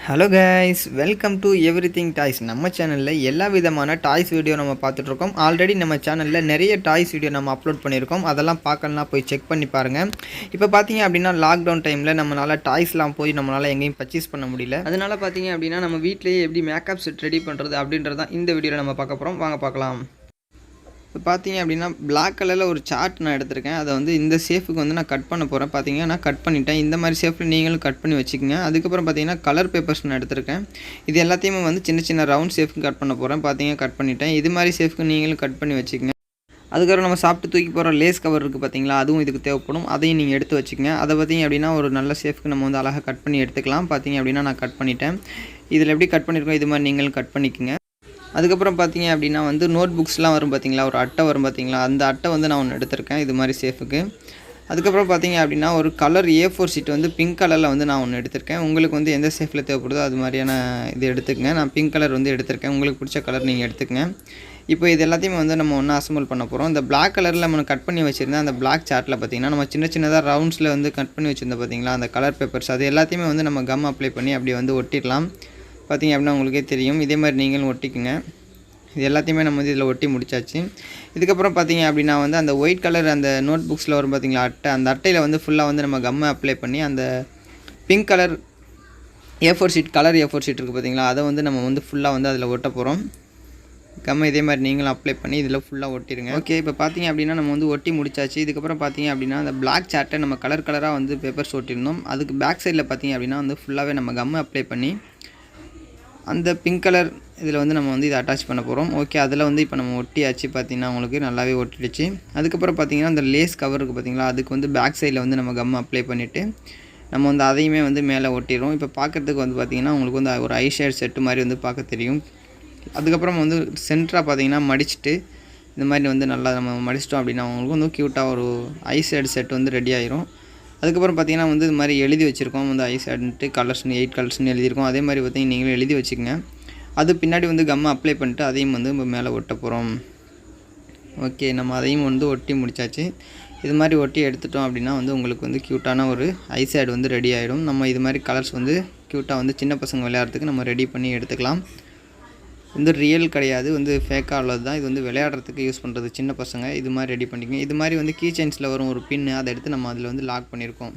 Hello guys, welcome to everything toys. நம்ம சேனலில் எல்லா விதமான டாய்ஸ் வீடியோ நம்ம பார்த்துட்ருக்கோம். ஆல்ரெடி நம்ம சேனலில் நிறைய டாய்ஸ் வீடியோ நம்ம அப்லோட் பண்ணியிருக்கோம். அதெல்லாம் பார்க்கலனா போய் செக் பண்ணி பாருங்கள். இப்போ பார்த்தீங்க அப்படின்னா லாக்டவுன் டைமில் நம்மளால் டாய்ஸ்லாம் போய் நம்மளால் எங்கேயும் பர்ச்சேஸ் பண்ண முடியல. அதனால் பார்த்தீங்க அப்படின்னா நம்ம வீட்டிலேயே எப்படி மேக்கப் செட் ரெடி பண்ணுறது அப்படின்றது தான் இந்த வீடியோவில் நம்ம பார்க்க போகிறோம். வாங்க பார்க்கலாம். இப்போ பார்த்தீங்க அப்படின்னா பிளாக் கலரில் ஒரு சார்ட் நான் எடுத்திருக்கேன். அதை வந்து இந்த ஷேப்புக்கு வந்து நான் கட் பண்ண போகிறேன். பார்த்தீங்கன்னா நான் கட் பண்ணிட்டேன். இந்த மாதிரி ஷேப்பில் நீங்களும் கட் பண்ணி வச்சுக்கோங்க. அதுக்கப்புறம் பார்த்தீங்கன்னா கலர் பேப்பர்ஸ் நான் எடுத்திருக்கேன். இது எல்லாத்தையுமே வந்து சின்ன சின்ன ரவுண்ட் ஷேப்புக்கு கட் பண்ண போகிறேன். பார்த்தீங்கன்னா கட் பண்ணிட்டேன். இது மாதிரி ஷேப்புக்கு நீங்களும் கட் பண்ணி வச்சுக்கோங்க. அதுக்கப்புறம் நம்ம சாப்பிட்டு தூக்கி போகிற லேஸ் கவர் இருக்குது பார்த்தீங்களா, அதுவும் இதுக்கு தேவைப்படும். அதையும் நீங்கள் எடுத்து வச்சுக்கோங்க. அதை பார்த்தீங்க அப்படின்னா ஒரு நல்ல ஷேப்புக்கு நம்ம வந்து அழகாக கட் பண்ணி எடுத்துக்கலாம். பார்த்தீங்க அப்படின்னா நான் கட் பண்ணிட்டேன். இதில் எப்படி கட் பண்ணியிருக்கோம் இது மாதிரி நீங்களும் கட் பண்ணிக்கோங்க. அதுக்கப்புறம் பார்த்தீங்க அப்படின்னா வந்து நோட் புக்ஸ்லாம் வரும் பார்த்தீங்களா, ஒரு அட்டை வரும் பார்த்தீங்களா, அந்த அட்டை வந்து நான் ஒன்று எடுத்திருக்கேன் இது மாதிரி ஷேப்புக்கு. அதுக்கப்புறம் பார்த்தீங்க அப்படின்னா ஒரு கலர் A4 ஷீட் வந்து பிங்க் கலரில் வந்து நான் ஒன்று எடுத்திருக்கேன். உங்களுக்கு வந்து எந்த ஷேப்பில் தேவைப்படுதோ அது மாதிரியான இது எடுத்துக்கங்க. நான் பிங்க் கலர் வந்து எடுத்திருக்கேன். உங்களுக்கு பிடிச்ச கலர் நீங்கள் எடுத்துக்கங்க. இப்போ இது எல்லாத்தையுமே வந்து நம்ம ஒன்றா அசம்பிள் பண்ண போகிறோம். இந்த பிளாக் கலரில் நம்ம கட் பண்ணி வச்சுருந்தேன் அந்த பிளாக் சார்ட்டில் பார்த்தீங்கன்னா நம்ம சின்ன சின்னதாக ரவுண்ட்ஸில் வந்து கட் பண்ணி வச்சுருந்தோம் பார்த்தீங்களா, அந்த கலர் பேப்பர்ஸ் அது எல்லாத்தையுமே வந்து நம்ம கம் அப்ளை பண்ணி அப்படியே வந்து ஒட்டிடலாம். பார்த்தீங்க அப்படின்னா உங்களுக்கே தெரியும். இதே மாதிரி நீங்களும் ஒட்டிக்குங்க. இது எல்லாத்தையுமே நம்ம வந்து இதில் ஒட்டி முடிச்சாச்சு. இதுக்கப்புறம் பார்த்தீங்க அப்படின்னா வந்து அந்த ஒயிட் கலர் அந்த நோட் புக்ஸில் வரும் பார்த்தீங்களா அட்டை, அந்த அட்டையில் வந்து ஃபுல்லாக வந்து நம்ம கம்மை அப்ளை பண்ணி அந்த பிங்க் கலர் A4 ஷீட் இருக்குது பார்த்தீங்களா, அதை வந்து நம்ம வந்து ஃபுல்லாக வந்து அதில் ஒட்ட போகிறோம். கம்மை இதே மாதிரி நீங்களும் அப்ளை பண்ணி இதில் ஃபுல்லாக ஒட்டிடுங்க. ஓகே, இப்போ பார்த்தீங்க அப்படின்னா நம்ம வந்து ஒட்டி முடிச்சாச்சு. இதுக்கப்புறம் பார்த்தீங்க அப்படின்னா அந்த பிளாக் சார்ட்டை நம்ம கலர் கலராக வந்து பேப்பர்ஸ் ஒட்டியிருந்தோம். அதுக்கு பேக் சைடில் பார்த்தீங்க அப்படின்னா வந்து ஃபுல்லாகவே நம்ம கம்மை அப்ளை பண்ணி அந்த பிங்க் கலர் இதில் வந்து நம்ம வந்து இதை அட்டாச் பண்ண போகிறோம். ஓகே, அதில் வந்து இப்போ நம்ம ஒட்டியாச்சு. பார்த்திங்கன்னா உங்களுக்கு நல்லாவே ஒட்டிடுச்சு. அதுக்கப்புறம் பார்த்திங்கன்னா அந்த லேஸ் கவர் இருக்குது பார்த்திங்களா, அதுக்கு வந்து பேக் சைடில் வந்து நம்ம கம் அப்ளை பண்ணிவிட்டு நம்ம வந்து அதையுமே வந்து மேலே ஒட்டிடுறோம். இப்போ பார்க்குறதுக்கு வந்து பார்த்திங்கன்னா உங்களுக்கு வந்து ஒரு ஐ ஷேட் செட்டு மாதிரி வந்து பார்க்க தெரியும். அதுக்கப்புறம் வந்து சென்டராக பார்த்திங்கன்னா மடிச்சுட்டு இந்த மாதிரி வந்து நல்லா நம்ம மடிச்சிட்டோம் அப்படின்னா அவங்களுக்கு வந்து க்யூட்டாக ஒரு ஐ ஷேட் செட் வந்து ரெடி ஆயிரும். அதுக்கப்புறம் பார்த்திங்கன்னா வந்து இது மாதிரி எழுதி வச்சுருக்கோம் வந்து ஐ ஷேடுன்ட்டு கலர்ஸ்னு 8 கலர்ஸ்னு எழுதியிருக்கோம். அதே மாதிரி பார்த்திங்கன்னா நீங்களும் எழுதி வச்சுக்கோங்க. அது பின்னாடி வந்து கம்மை அப்ளை பண்ணிட்டு அதையும் வந்து மேலே ஒட்ட போகிறோம். ஓகே, நம்ம அதையும் வந்து ஒட்டி முடிச்சாச்சு. இது மாதிரி ஒட்டி எடுத்துட்டோம் அப்படின்னா வந்து உங்களுக்கு வந்து க்யூட்டான ஒரு ஐ ஷேடு வந்து ரெடி ஆகிடும். நம்ம இது மாதிரி கலர்ஸ் வந்து க்யூட்டாக வந்து சின்ன பசங்க விளையாடுறதுக்கு நம்ம ரெடி பண்ணி எடுத்துக்கலாம். வந்து ரியல் கிடையாது, வந்து ஃபேக்காக உள்ளது தான். இது வந்து விளையாடுறதுக்கு யூஸ் பண்ணுறது சின்ன பசங்க. இது மாதிரி ரெடி பண்ணிக்கோங்க. இது மாதிரி வந்து கீ செயின்ஸில் வரும் ஒரு பின்னு, அதை எடுத்து நம்ம அதில் வந்து லாக் பண்ணியிருக்கோம்.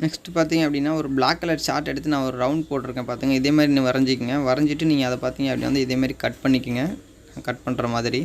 நெக்ஸ்ட்டு பார்த்தீங்க அப்படின்னா ஒரு பிளாக் கலர் சார்ட் எடுத்து நான் ஒரு ரவுண்ட் போட்டிருக்கேன் பார்த்துங்க. இதே மாதிரி நீங்கள் வரைஞ்சிக்கங்க. வரைஞ்சிட்டு நீங்கள் அதை பார்த்தீங்க அப்படின்னா வந்து இதேமாதிரி கட் பண்ணிக்கோங்க. கட் பண்ணுற மாதிரி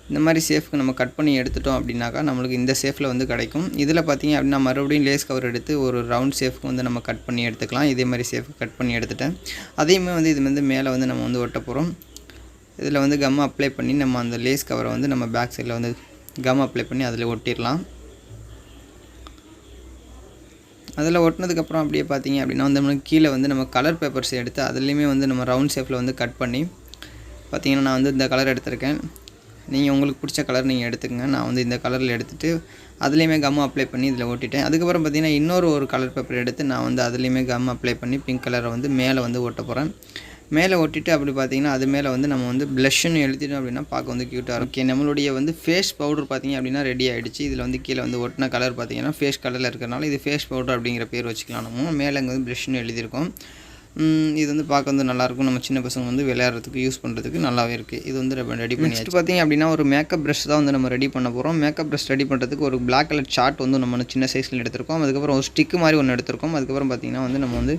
இந்த மாதிரி ஷேஃப்க்கு நம்ம கட் பண்ணி எடுத்துட்டோம் அப்படின்னாக்கா நம்மளுக்கு இந்த ஷேஃபில் வந்து கிடைக்கும். இதில் பார்த்தீங்க அப்படின்னா மறுபடியும் லேஸ் கவர் எடுத்து ஒரு ரவுண்ட் ஷேஃப்க்கு வந்து நம்ம கட் பண்ணி எடுத்துக்கலாம். இதே மாதிரி ஷேஃப்க்கு கட் பண்ணி எடுத்துட்டேன். அதையுமே வந்து இது வந்து மேலே வந்து நம்ம வந்து ஒட்ட போகிறோம். இதில் வந்து கம் அப்ளை பண்ணி நம்ம அந்த லேஸ் கவரை வந்து நம்ம பேக் சைடில் வந்து கம் அப்ளை பண்ணி அதில் ஒட்டிடலாம். அதில் ஒட்டினதுக்கப்புறம் அப்படியே பார்த்தீங்க அப்படின்னா வந்து நம்மளுக்கு கீழே வந்து நம்ம கலர் பேப்பர்ஸ் எடுத்து அதுலேயுமே வந்து நம்ம ரவுண்ட் ஷேப்பில் வந்து கட் பண்ணி பார்த்திங்கன்னா நான் வந்து இந்த கலர் எடுத்திருக்கேன். நீங்கள் உங்களுக்கு பிடிச்ச கலர் நீங்கள் எடுத்துக்கங்க. நான் வந்து இந்த கலரில் எடுத்துகிட்டு அதுலேயுமே கம் அப்ளை பண்ணி இதில் ஒட்டிட்டேன். அதுக்கப்புறம் பார்த்திங்கன்னா இன்னொரு கலர் பேப்பர் எடுத்து நான் வந்து அதுலேயுமே கம் அப்ளை பண்ணி பிங்க் கலரை வந்து மேலே வந்து ஒட்ட போகிறேன். மேலே ஒட்டிட்டு அப்படி பார்த்திங்கன்னா அது மேலே வந்து நம்ம வந்து ப்ளஷ்ஷுன்னு எழுதிட்டோம் அப்படின்னா பார்க்க வந்து க்யூட்டாக இருக்கும். ஓகே, நம்மளுடைய வந்து ஃபேஸ் பவுடர் பார்த்திங்க அப்படின்னா ரெடி ஆகிடுச்சு. இதில் வந்து கீழே வந்து ஒட்டின கலர் பார்த்திங்கன்னா ஃபேஸ் கலரில் இருக்கிறனால இது ஃபேஸ் பவுடர் அப்படிங்கிற பேர் வச்சுக்கலாம். நம்ம மேலே அங்கே வந்து ப்ளஷ்ஷுன்னு எழுதியிருக்கோம். இது வந்து பார்க்க வந்து நல்லாயிருக்கும். நம்ம சின்ன பசங்க வந்து விளையாடுறதுக்கு யூஸ் பண்ணுறதுக்கு நல்லாவே இருக்குது. இது வந்து ரெடி பண்ணி நெக்ஸ்ட் பார்த்திங்க அப்படின்னா ஒரு மேக்கப் ப்ரஷ் தான் வந்து நம்ம ரெடி பண்ண போகிறோம். மேக்கப் ப்ரஷ் ரெடி பண்ணுறதுக்கு ஒரு பிளாக் கலர் சார்ட் வந்து நம்ம சின்ன சைஸில் எடுத்திருக்கோம். அதுக்கப்புறம் ஒரு ஸ்டிக்கு மாதிரி ஒன்று எடுத்திருக்கோம். அதுக்கப்புறம் பார்த்திங்கன்னா வந்து நம்ம வந்து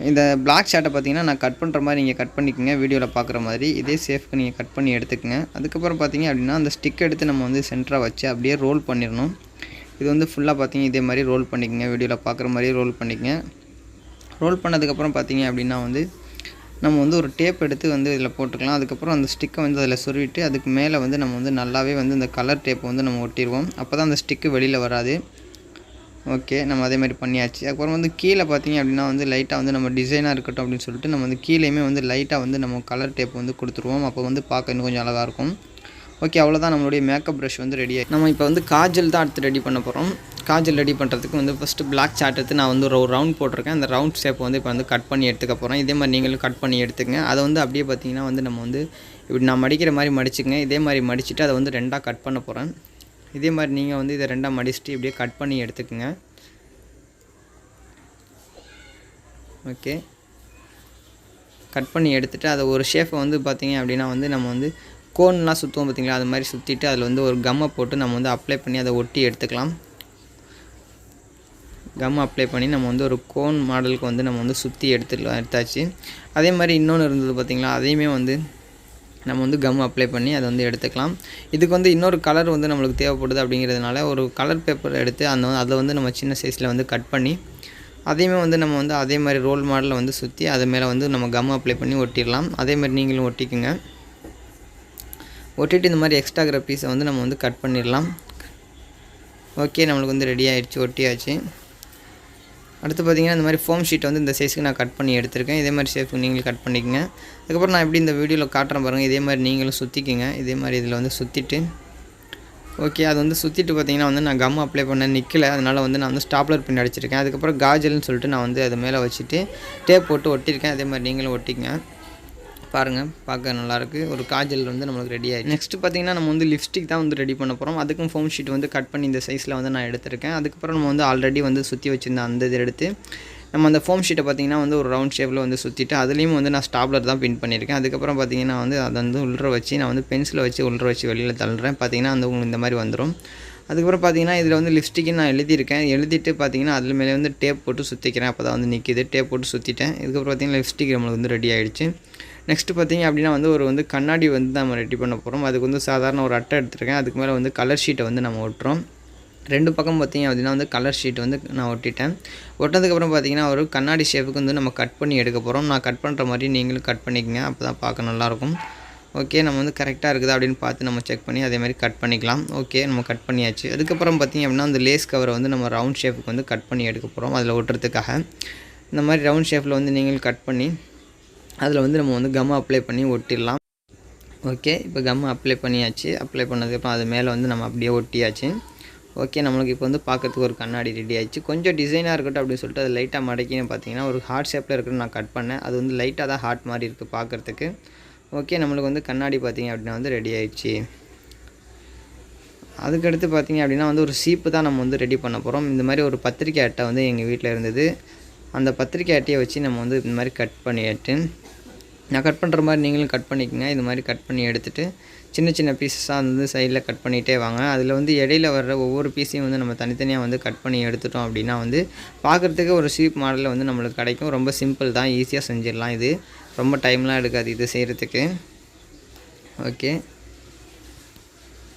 இந்த பிளாக் ஷார்ட்டை பார்த்திங்கன்னா நான் கட் பண்ணுற மாதிரி நீங்கள் கட் பண்ணிக்கோங்க. வீடியோவில் பார்க்குற மாதிரி இதே ஷேஃப்க்கு நீங்கள் கட் பண்ணி எடுத்துக்கங்க. அதுக்கப்புறம் பார்த்திங்க அப்படின்னா அந்த ஸ்டிக் எடுத்து நம்ம வந்து சென்டராக வச்சு அப்படியே ரோல் பண்ணிடணும். இது வந்து ஃபுல்லாக பார்த்திங்க இதே மாதிரி ரோல் பண்ணிக்கோங்க. வீடியோவில் பார்க்குற மாதிரி ரோல் பண்ணிக்கங்க. ரோல் பண்ணதுக்கப்புறம் பார்த்திங்க அப்படின்னா வந்து நம்ம வந்து ஒரு டேப் எடுத்து வந்து இதில் போட்டுக்கலாம். அதுக்கப்புறம் அந்த ஸ்டிக்கை வந்து அதில் சொருவிட்டு அதுக்கு மேலே வந்து நம்ம வந்து நல்லாவே வந்து இந்த கலர் டேப்பை வந்து நம்ம ஒட்டிடுவோம். அப்போ தான் அந்த ஸ்டிக்கு வெளியில் வராது. ஓகே, நம்ம அதே மாதிரி பண்ணியாச்சு. அதுக்கப்புறம் வந்து கீழே பார்த்திங்க அப்படின்னா வந்து லைட்டாக வந்து நம்ம டிசைனாக இருக்கட்டும் அப்படின்னு சொல்லிட்டு நம்ம வந்து கீழேயுமே வந்து லைட்டாக வந்து நம்ம கலர் டேப் வந்து கொடுத்துருவோம். அப்போ வந்து பார்க்க இன்னும் கொஞ்சம் அழகாக இருக்கும். ஓகே, அவ்வளோதான் நம்மளுடைய மேக்கப் ப்ரஷ் வந்து ரெடி ஆகி நம்ம இப்போ வந்து காஜல் தான் அடுத்து ரெடி பண்ண போகிறோம். காஜல் ரெடி பண்ணுறதுக்கு வந்து ஃபஸ்ட்டு பிளாக் சார்ட் எடுத்து நான் வந்து ஒரு ரவுண்ட் போட்டிருக்கேன். அந்த ரவுண்ட் ஷேப் வந்து இப்போ வந்து கட் பண்ணி எடுத்துக்க போகிறோம். இதே மாதிரி நீங்களும் கட் பண்ணி எடுத்துக்கங்க. அதை வந்து அப்படியே பார்த்திங்கன்னா வந்து நம்ம வந்து இப்படி நான் மடிக்கிற மாதிரி மடிச்சுக்கங்க. இதே மாதிரி மடிச்சுட்டு அதை வந்து ரெண்டாக கட் பண்ண போகிறேன். இதே மாதிரி நீங்கள் வந்து இதை ரெண்டாக மடிச்சுட்டு இப்படியே கட் பண்ணி எடுத்துக்கங்க. ஓகே, கட் பண்ணி எடுத்துகிட்டு அதை ஒரு ஷேப்பை வந்து பார்த்திங்க அப்படின்னா வந்து நம்ம வந்து கோன்லாம் சுற்றுவோம் பார்த்திங்களா, அது மாதிரி சுற்றிட்டு அதில் வந்து ஒரு கம்மை போட்டு நம்ம வந்து அப்ளை பண்ணி அதை ஒட்டி எடுத்துக்கலாம். கம் அப்ளை பண்ணி நம்ம வந்து ஒரு கோன் மாடலுக்கு வந்து நம்ம வந்து சுற்றி எடுத்தாச்சு. அதே மாதிரி இன்னொன்று இருந்தது பார்த்திங்களா, அதையுமே வந்து நம்ம வந்து கம் அப்ளை பண்ணி அதை வந்து எடுத்துக்கலாம். இதுக்கு வந்து இன்னொரு கலர் வந்து நம்மளுக்கு தேவைப்படுது அப்படிங்கிறதுனால ஒரு கலர் பேப்பர் எடுத்து அதை வந்து நம்ம சின்ன சைஸில் வந்து கட் பண்ணி அதையுமே வந்து நம்ம வந்து அதே மாதிரி ரோல் மாடலில் வந்து சுற்றி அது மேலே வந்து நம்ம கம் அப்ளை பண்ணி ஒட்டிடலாம். அதே மாதிரி நீங்களும் ஒட்டிக்குங்க. ஒட்டிட்டு இந்த மாதிரி எக்ஸ்ட்ரா இருக்கிற பீஸை வந்து நம்ம வந்து கட் பண்ணிடலாம். ஓகே, நம்மளுக்கு வந்து ரெடி ஆகிடுச்சு, ஒட்டியாச்சு. அடுத்து பார்த்திங்கன்னா இந்த மாதிரி ஃபோம் ஷீட்டை வந்து இந்த சைஸுக்கு நான் கட் பண்ணி எடுத்திருக்கேன். இதே மாதிரி ஷேப்புக்கு நீங்களும் கட் பண்ணிக்கங்க. அதுக்கப்புறம் நான் எப்படி இந்த வீடியோவில் காட்டுறேன் பாருங்கள், இதே மாதிரி நீங்களும் சுற்றிக்குங்க. இதே மாதிரி இதில் வந்து சுற்றிட்டு ஓகே, அது வந்து சுற்றிட்டு பார்த்திங்கன்னா வந்து நான் கம் அப்ளை பண்ண நிற்கலை, அதனால் வந்து நான் வந்து ஸ்டாப்லர் பின் அடிச்சிருக்கேன். அதுக்கப்புறம் காஜல்னு சொல்லிட்டு நான் வந்து அது மேலே வச்சுட்டு டேப் போட்டு ஒட்டியிருக்கேன். அதே மாதிரி நீங்களும் ஒட்டிக்கங்க. பாருங்கள், பார்க்க நல்லாயிருக்கு. ஒரு காஜல் வந்து நம்மளுக்கு ரெடி ஆகிடுச்சு. நெக்ஸ்ட்டு பார்த்திங்கன்னா நம்ம வந்து லிப்ஸ்டிக் தான் வந்து ரெடி பண்ண போகிறோம். அதுக்கும் ஃபோம் ஷீட் வந்து கட் பண்ணி இந்த சைஸில் வந்து நான் எடுத்திருக்கேன். அதுக்கப்புறம் நம்ம வந்து ஆல்ரெடி வந்து சுற்றி வச்சுருந்த அந்த இதை எடுத்து நம்ம அந்த ஃபோம் ஷீட்டை பார்த்திங்கன்னா வந்து ஒரு ரவுண்ட் ஷேப்பில் வந்து சுற்றிட்டு அதுலேயும் வந்து நான் ஸ்டாப்லர் தான் பின் பண்ணியிருக்கேன். அதுக்கப்புறம் பார்த்திங்கன்னா வந்து அதை வந்து உள்ளே வச்சு நான் வந்து பென்சிலை வச்சு உள்ளே வச்சு வெளியில் தள்ளுறேன். பார்த்திங்கன்னா அந்த உங்களுக்கு இந்த மாதிரி வந்துடும். அதுக்கப்புறம் பார்த்திங்கன்னா இதில் வந்து லிப்ஸ்டிக்கு நான் எழுதிட்டு பார்த்திங்கன்னா அதில் மேலே வந்து டேப் போட்டு சுற்றிக்கிறேன். அப்போ தான் வந்து நிற்கிது. டேப் போட்டு சுற்றிட்டேன். இதுக்கப்புறம் பார்த்திங்கன்னா லிப்ஸ்டிக் நம்மளுக்கு வந்து ரெடி ஆகிடுச்சு. நெக்ஸ்ட்டு பார்த்திங்க அப்படின்னா வந்து ஒரு வந்து கண்ணாடி வந்து நம்ம ரெடி பண்ண போகிறோம். அதுக்கு வந்து சாதாரண ஒரு அட்டை எடுத்துருக்கேன். அதுக்கு மேலே வந்து கலர் ஷீட்டை வந்து நம்ம ஒட்டுறோம். 2 பக்கம் பார்த்திங்க அப்படின்னா வந்து கலர் ஷீட் வந்து நான் ஒட்டிட்டேன். ஒட்டினதுக்கப்புறம் பார்த்திங்கன்னா ஒரு கண்ணாடி ஷேப்புக்கு வந்து நம்ம கட் பண்ணி எடுக்க போகிறோம். நான் கட் பண்ணுற மாதிரி நீங்களும் கட் பண்ணிக்கங்க, அப்போ தான் பார்க்க நல்லாயிருக்கும். ஓகே, நம்ம வந்து கரெக்டாக இருக்குது அப்படின்னு பார்த்து நம்ம செக் பண்ணி அதே மாதிரி கட் பண்ணிக்கலாம். ஓகே, நம்ம கட் பண்ணியாச்சு. அதுக்கப்புறம் பார்த்திங்க அப்படின்னா அந்த லேஸ் கவரை வந்து நம்ம ரவுண்ட் ஷேப்புக்கு வந்து கட் பண்ணி எடுக்க போகிறோம். அதில் ஒட்டுறதுக்காக இந்த மாதிரி ரவுண்ட் ஷேப்பில் வந்து நீங்கள் கட் பண்ணி அதில் வந்து நம்ம வந்து கம் அப்ளை பண்ணி ஒட்டிடலாம். ஓகே, இப்போ கம் அப்ளை பண்ணியாச்சு. அப்ளை பண்ணதுக்கப்புறம் அது மேலே வந்து நம்ம அப்படியே ஒட்டியாச்சு. ஓகே, நம்மளுக்கு இப்போ வந்து பார்க்கறதுக்கு ஒரு கண்ணாடி ரெடி ஆகிடுச்சு. கொஞ்சம் டிசைனாக இருக்கட்டும் அப்படின்னு சொல்லிட்டு அது லைட்டாக மடக்கின்னு பார்த்தீங்கன்னா ஒரு ஹார்ட் ஷேப்பில் இருக்குன்னு நான் கட் பண்ணேன். அது வந்து லைட்டாக தான் ஹார்ட் மாதிரி இருக்குது பார்க்குறதுக்கு. ஓகே, நம்மளுக்கு வந்து கண்ணாடி பார்த்திங்க அப்படின்னா வந்து ரெடி ஆகிடுச்சு. அதுக்கடுத்து பார்த்திங்க அப்படின்னா வந்து ஒரு சீப்பு தான் நம்ம வந்து ரெடி பண்ண போகிறோம். இந்த மாதிரி ஒரு பத்திரிக்கை அட்டை வந்து எங்கள் வீட்டில் இருந்தது. அந்த பத்திரிக்கை அட்டையை வச்சு நம்ம வந்து இந்த மாதிரி கட் பண்ணிட்டு நான் கட் பண்ணுற மாதிரி நீங்களும் கட் பண்ணிக்கோங்க. இது மாதிரி கட் பண்ணி எடுத்துகிட்டு சின்ன சின்ன பீஸஸாக வந்து சைடில் கட் பண்ணிகிட்டே வாங்க. அதில் வந்து இடையில வர்ற ஒவ்வொரு பீஸையும் வந்து நம்ம தனித்தனியாக வந்து கட் பண்ணி எடுத்துட்டோம் அப்படின்னா வந்து பார்க்குறதுக்கு ஒரு ஷீப் மாடலில் வந்து நம்மளுக்கு கிடைக்கும். ரொம்ப சிம்பிள் தான், ஈஸியாக செஞ்சிடலாம். இது ரொம்ப டைம்லாம் எடுக்காது இது செய்கிறதுக்கு. ஓகே,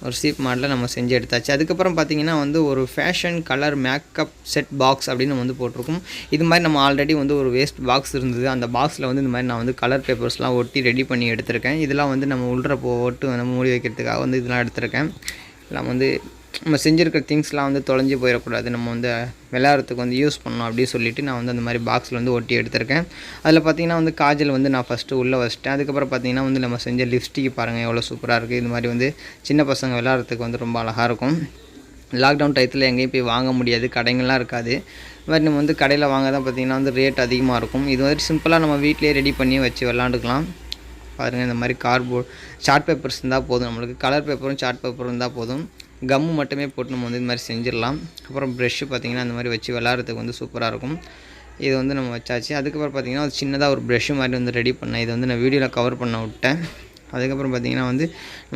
ஒரு ஷீப் மாடலில் நம்ம செஞ்சு எடுத்தாச்சு. அதுக்கப்புறம் பார்த்திங்கன்னா வந்து ஒரு fashion colour makeup set box அப்படின்னு நம்ம வந்து போட்டிருக்கோம். இது மாதிரி நம்ம ஆல்ரெடி வந்து ஒரு வேஸ்ட் பாக்ஸ் இருந்தது. அந்த பாக்ஸில் வந்து இந்த மாதிரி நான் வந்து கலர் பேப்பர்ஸ்லாம் ஒட்டி ரெடி பண்ணி எடுத்திருக்கேன். இதெல்லாம் வந்து நம்ம உள்ளே போட்டு நம்ம மூடி வைக்கிறதுக்காக வந்து இதெல்லாம் எடுத்திருக்கேன். எல்லாம் வந்து நம்ம செஞ்சுருக்கிற திங்ஸ்லாம் வந்து தொலைஞ்சி போயிடக்கூடாது, நம்ம வந்து விளையாடுறதுக்கு வந்து யூஸ் பண்ணணும் அப்படின்னு சொல்லிவிட்டு நான் வந்து அந்த மாதிரி பாக்ஸில் வந்து ஒட்டி எடுத்திருக்கேன். அதில் பார்த்திங்கன்னா வந்து காஜல் வந்து நான் ஃபஸ்ட்டு உள்ளே வச்சிட்டேன். அதுக்கப்புறம் பார்த்திங்கன்னா வந்து நம்ம செஞ்ச லிப்ஸ்டிக் பாருங்கள் எவ்வளோ சூப்பராக இருக்குது. இது மாதிரி வந்து சின்ன பசங்க விளையாடுறதுக்கு வந்து ரொம்ப அழகாக இருக்கும். லாக்டவுன் டயத்தில் எங்கேயும் போய் வாங்க முடியாது, கடைங்கள்லாம் இருக்காது. இது மாதிரி நம்ம வந்து கடையில் வாங்க தான் பார்த்திங்கன்னா வந்து ரேட் அதிகமாக இருக்கும். இது மாதிரி சிம்பிளாக நம்ம வீட்டிலே ரெடி பண்ணி வச்சு விளாண்டுக்கலாம். பாருங்கள், இந்த மாதிரி கார்ட்போர்ட் சார்ட் பேப்பர்ஸ் இருந்தால் போதும், நம்மளுக்கு கலர் பேப்பரும் சார்ட் பேப்பரும் இருந்தால் போதும். கம்மு மட்டுமே போட்டு நம்ம வந்து இந்த மாதிரி செஞ்சிடலாம். அப்புறம் ப்ரெஷ்ஷு பார்த்திங்கன்னா இந்த மாதிரி வச்சு விளாட்றதுக்கு வந்து சூப்பராக இருக்கும். இது வந்து நம்ம வச்சாச்சு. அதுக்கப்புறம் பார்த்திங்கன்னா ஒரு சின்னதாக ஒரு ப்ரெஷ்ஷு மாதிரி வந்து ரெடி பண்ணேன். இது வந்து நான் வீடியோவில் கவர் பண்ண விட்டேன். அதுக்கப்புறம் பார்த்திங்கன்னா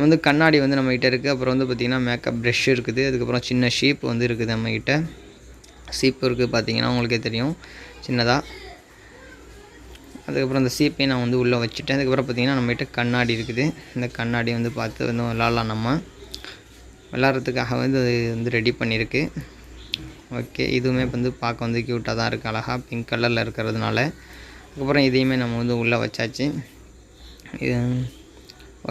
வந்து கண்ணாடி வந்து நம்மகிட்ட இருக்குது. அப்புறம் வந்து பார்த்திங்கன்னா மேக்கப் ப்ரெஷ் இருக்குது. அதுக்கப்புறம் சின்ன ஷீப் வந்து இருக்குது நம்மகிட்ட. சீப்பு இருக்குது பார்த்திங்கன்னா உங்களுக்கே தெரியும் சின்னதாக. அதுக்கப்புறம் அந்த சீப்பையும் நான் வந்து உள்ளே வச்சுட்டேன். அதுக்கப்புறம் பார்த்திங்கன்னா நம்மகிட்ட கண்ணாடி இருக்குது. இந்த கண்ணாடி வந்து பார்த்து வந்து விளாட்லாம், நம்ம விளாட்றதுக்காக வந்து அது வந்து ரெடி பண்ணியிருக்கு. ஓகே, இதுவுமே வந்து பார்க்க வந்து க்யூட்டாக தான் இருக்குது, அழகாக பிங்க் கலரில் இருக்கிறதுனால. அதுக்கப்புறம் இதையுமே நம்ம வந்து உள்ளே வச்சாச்சு. இது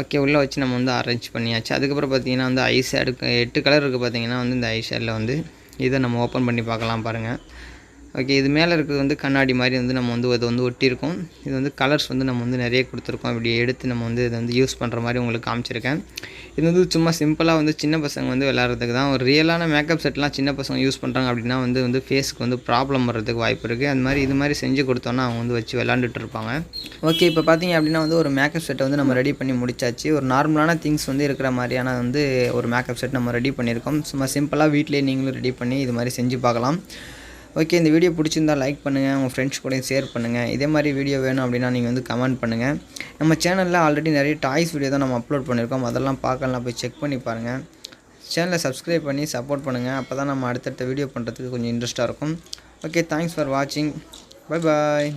ஓகே, உள்ளே வச்சு நம்ம வந்து அரேஞ்ச் பண்ணியாச்சு. அதுக்கப்புறம் பார்த்திங்கன்னா வந்து ஐ ஷேடு 8 கலர் இருக்குது பார்த்திங்கன்னா வந்து இந்த ஐ ஷேடில் வந்து இதை நம்ம ஓப்பன் பண்ணி பார்க்கலாம் பாருங்கள். ஓகே, இது மேலே இருக்கிறது வந்து கண்ணாடி மாதிரி வந்து நம்ம வந்து அது வந்து ஒட்டியிருக்கோம். இது வந்து கலர்ஸ் வந்து நம்ம வந்து நிறைய கொடுத்துருக்கோம். இப்படி எடுத்து நம்ம வந்து இதை வந்து யூஸ் பண்ணுற மாதிரி உங்களுக்கு காமிச்சிருக்கேன். இது வந்து சும்மா சிம்பிளாக வந்து சின்ன பசங்க வந்து விளையாடுறதுக்கு தான். ஒரு ரியலான மேக்கப் செட்லாம் சின்ன பசங்க யூஸ் பண்ணுறாங்க அப்படின்னா வந்து ஃபேஸுக்கு வந்து ப்ராப்ளம் வர்றதுக்கு வாய்ப்பு இருக்குது. அது மாதிரி இது மாதிரி செஞ்சு கொடுத்தோன்னா அவங்க வந்து வச்சு விளாண்டுட்டு இருப்பாங்க. ஓகே, இப்போ பார்த்திங்க அப்படின்னா வந்து ஒரு மேக்கப் செட்டை வந்து நம்ம ரெடி பண்ணி முடிச்சாச்சு. ஒரு நார்மலான திங்ஸ் வந்து இருக்கிற மாதிரியான வந்து ஒரு மேக்கப் செட் நம்ம ரெடி பண்ணியிருக்கோம். சும்மா சிம்பிளாக வீட்டிலேயே நீங்களும் ரெடி பண்ணி இது மாதிரி செஞ்சு பார்க்கலாம். ஓகே, இந்த வீடியோ பிடிச்சிருந்தா லைக் பண்ணுங்கள், உங்கள் ஃப்ரெண்ட்ஸ் கூடயும் ஷேர் பண்ணுங்கள். இதே மாதிரி வீடியோ வேணும் அப்படின்னா நீங்கள் வந்து கமெண்ட் பண்ணுங்கள். நம்ம சேனலில் ஆல்ரெடி நிறைய டாய்ஸ் வீடியோ தான் நம்ம அப்லோட் பண்ணியிருக்கோம். அதெல்லாம் பார்க்கலாம், போய் செக் பண்ணி பாருங்கள். சேனலை சப்ஸ்கிரைப் பண்ணி சப்போர்ட் பண்ணுங்கள். அப்போ தான் நம்ம அடுத்தடுத்த வீடியோ பண்ணுறதுக்கு கொஞ்சம் இன்ட்ரெஸ்ட்டாக இருக்கும். ஓகே, தேங்க்ஸ் ஃபார் வாட்சிங். Bye bye.